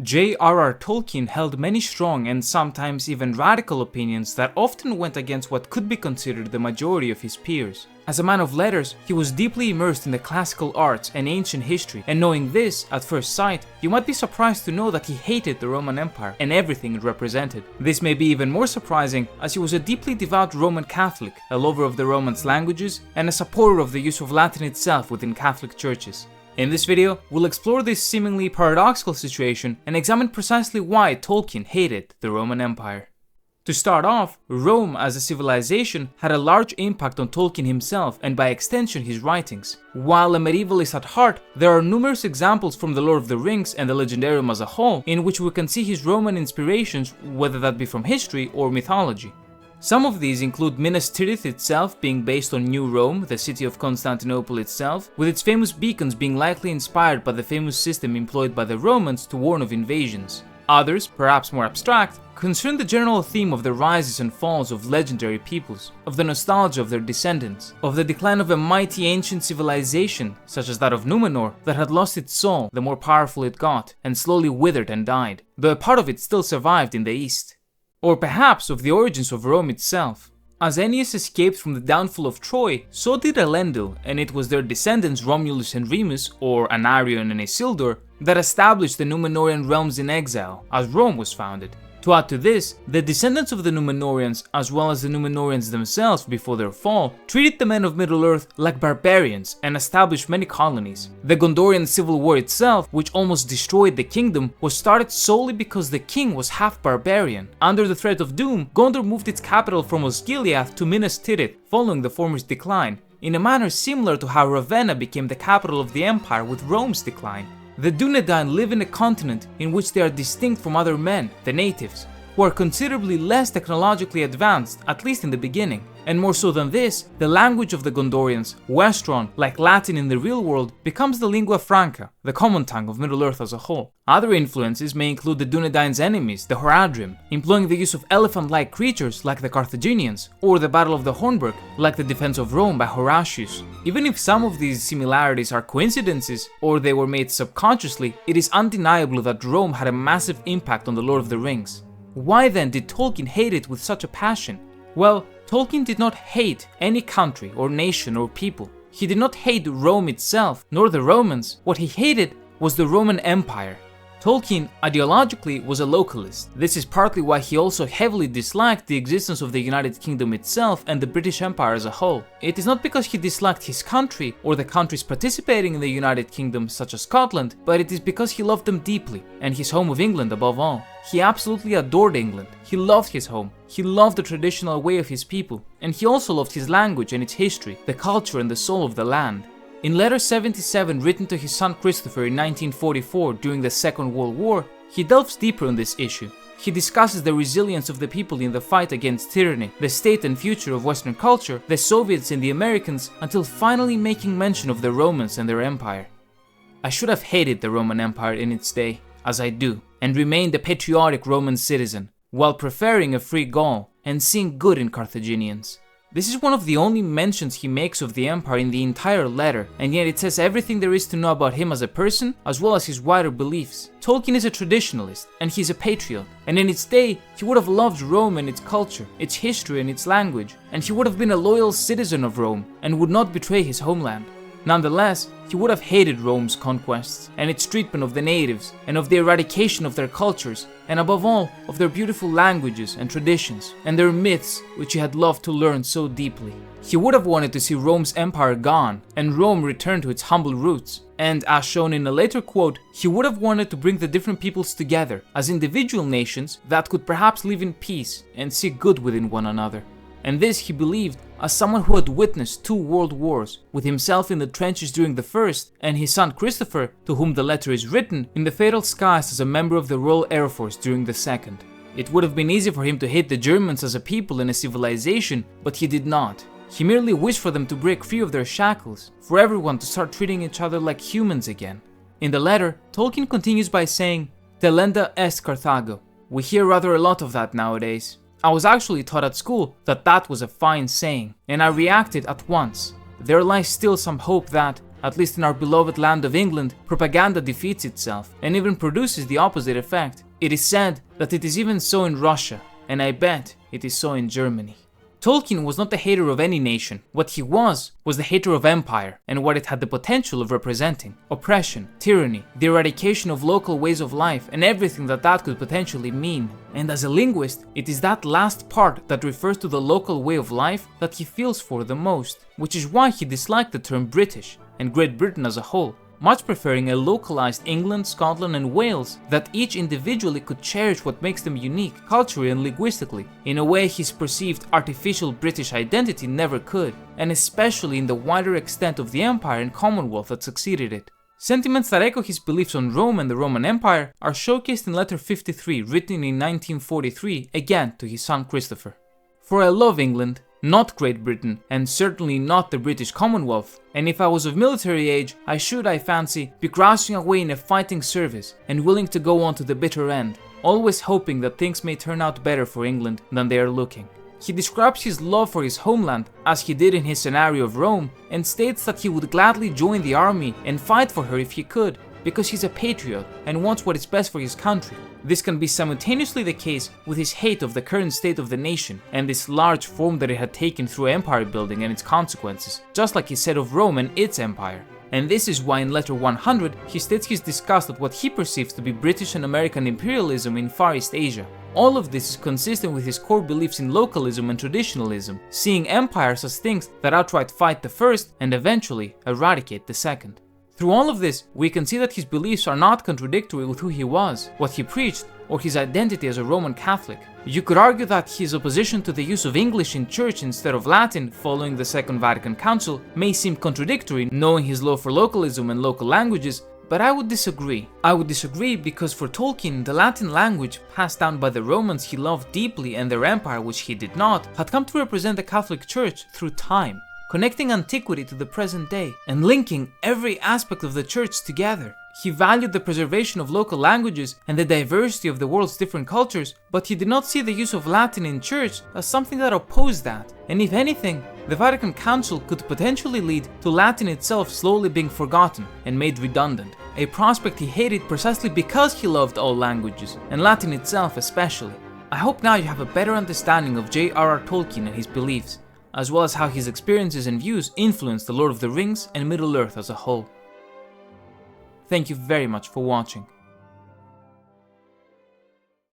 J.r.r. Tolkien held many strong and sometimes even radical opinions that often went against what could be considered the majority of his peers. As a man of letters, he was deeply immersed in the classical arts and ancient history, and knowing this, at first sight, you might be surprised to know that he hated the Roman Empire and everything it represented. This may be even more surprising as he was a deeply devout Roman Catholic, a lover of the Romance languages, and a supporter of the use of Latin itself within Catholic churches. In this video, we'll explore this seemingly paradoxical situation and examine precisely why Tolkien hated the Roman Empire. To start off, Rome as a civilization had a large impact on Tolkien himself and by extension his writings. While a medievalist at heart, there are numerous examples from the Lord of the Rings and the Legendarium as a whole in which we can see his Roman inspirations, whether that be from history or mythology. Some of these include Minas Tirith itself being based on New Rome, the city of Constantinople itself, with its famous beacons being likely inspired by the famous system employed by the Romans to warn of invasions. Others, perhaps more abstract, concern the general theme of the rises and falls of legendary peoples, of the nostalgia of their descendants, of the decline of a mighty ancient civilization, such as that of Numenor, that had lost its soul the more powerful it got, and slowly withered and died, though a part of it still survived in the east. Or perhaps of the origins of Rome itself. As Aeneas escaped from the downfall of Troy, so did Elendil, and it was their descendants Romulus and Remus, or Anarion and Isildur, that established the Númenórean realms in exile, as Rome was founded. To add to this, the descendants of the Númenóreans, as well as the Númenóreans themselves before their fall, treated the men of Middle-earth like barbarians and established many colonies. The Gondorian civil war itself, which almost destroyed the kingdom, was started solely because the king was half barbarian. Under the threat of doom, Gondor moved its capital from Osgiliath to Minas Tirith, following the former's decline, in a manner similar to how Ravenna became the capital of the empire with Rome's decline. The Dunedain live in a continent in which they are distinct from other men, the natives, who are considerably less technologically advanced, at least in the beginning. And more so than this, the language of the Gondorians, Westron, like Latin in the real world, becomes the lingua franca, the common tongue of Middle-earth as a whole. Other influences may include the Dunedain's enemies, the Horadrim, employing the use of elephant-like creatures like the Carthaginians, or the Battle of the Hornburg, like the defense of Rome by Horatius. Even if some of these similarities are coincidences, or they were made subconsciously, it is undeniable that Rome had a massive impact on the Lord of the Rings. Why then did Tolkien hate it with such a passion? Well, Tolkien did not hate any country or nation or people. He did not hate Rome itself, nor the Romans. What he hated was the Roman Empire. Tolkien ideologically was a localist. This is partly why he also heavily disliked the existence of the United Kingdom itself and the British Empire as a whole. It is not because he disliked his country or the countries participating in the United Kingdom such as Scotland, but it is because he loved them deeply, and his home of England above all. He absolutely adored England. He loved his home. He loved the traditional way of his people, and he also loved his language and its history, the culture and the soul of the land. In letter 77 written to his son Christopher in 1944 during the Second World War, he delves deeper on this issue. He discusses the resilience of the people in the fight against tyranny, the state and future of Western culture, the Soviets and the Americans, until finally making mention of the Romans and their empire. I should have hated the Roman Empire in its day, as I do, and remained a patriotic Roman citizen, while preferring a free Gaul and seeing good in Carthaginians. This is one of the only mentions he makes of the empire in the entire letter, and yet it says everything there is to know about him as a person, as well as his wider beliefs. Tolkien is a traditionalist, and he's a patriot, and in its day, he would have loved Rome and its culture, its history and its language, and he would have been a loyal citizen of Rome, and would not betray his homeland. Nonetheless, he would have hated Rome's conquests, and its treatment of the natives, and of the eradication of their cultures, and above all, of their beautiful languages and traditions, and their myths which he had loved to learn so deeply. He would have wanted to see Rome's empire gone, and Rome return to its humble roots, and as shown in a later quote, he would have wanted to bring the different peoples together, as individual nations that could perhaps live in peace and see good within one another. And this he believed as someone who had witnessed 2 world wars, with himself in the trenches during the first, and his son Christopher, to whom the letter is written, in the fatal skies as a member of the Royal Air Force during the second. It would have been easy for him to hate the Germans as a people and a civilization, but he did not. He merely wished for them to break free of their shackles, for everyone to start treating each other like humans again. In the letter, Tolkien continues by saying, "Delenda est Carthago." We hear rather a lot of that nowadays. I was actually taught at school that that was a fine saying, and I reacted at once. There lies still some hope that, At least in our beloved land of England, propaganda defeats itself and even produces the opposite effect. It is said that it is even so in Russia, and I bet it is so in Germany. Tolkien was not the hater of any nation. What he was the hater of empire and what it had the potential of representing: oppression, tyranny, the eradication of local ways of life, and everything that could potentially mean. And as a linguist, it is that last part that refers to the local way of life that he feels for the most, which is why he disliked the term British and Great Britain as a whole, much preferring a localized England, Scotland, and Wales that each individually could cherish what makes them unique culturally and linguistically, in a way his perceived artificial British identity never could, and especially in the wider extent of the empire and commonwealth that succeeded it. Sentiments that echo his beliefs on Rome and the Roman Empire are showcased in letter 53, written in 1943, again to his son Christopher. For I love England, not Great Britain, and certainly not the British Commonwealth, and if I was of military age, I should, I fancy, be grousing away in a fighting service and willing to go on to the bitter end, always hoping that things may turn out better for England than they are looking. He describes his love for his homeland, as he did in his scenario of Rome, and states that he would gladly join the army and fight for her if he could, because he's a patriot and wants what is best for his country. This can be simultaneously the case with his hate of the current state of the nation and this large form that it had taken through empire building and its consequences, just like he said of Rome and its empire. And this is why in letter 100 he states his disgust at what he perceives to be British and American imperialism in Far East Asia. All of this is consistent with his core beliefs in localism and traditionalism, seeing empires as things that outright fight the first and eventually eradicate the second. Through all of this, we can see that his beliefs are not contradictory with who he was, what he preached, or his identity as a Roman Catholic. You could argue that his opposition to the use of English in church instead of Latin following the Second Vatican Council may seem contradictory, knowing his love for localism and local languages, but I would disagree. I would disagree because for Tolkien, the Latin language, passed down by the Romans he loved deeply and their empire which he did not, had come to represent the Catholic Church through time, connecting antiquity to the present day and linking every aspect of the church together. He valued the preservation of local languages and the diversity of the world's different cultures, but he did not see the use of Latin in church as something that opposed that. And if anything, the Vatican Council could potentially lead to Latin itself slowly being forgotten and made redundant, a prospect he hated precisely because he loved all languages, and Latin itself especially. I hope now you have a better understanding of J.r.r. Tolkien and his beliefs, as well as how his experiences and views influenced The Lord of the Rings and Middle-earth as a whole. Thank you very much for watching.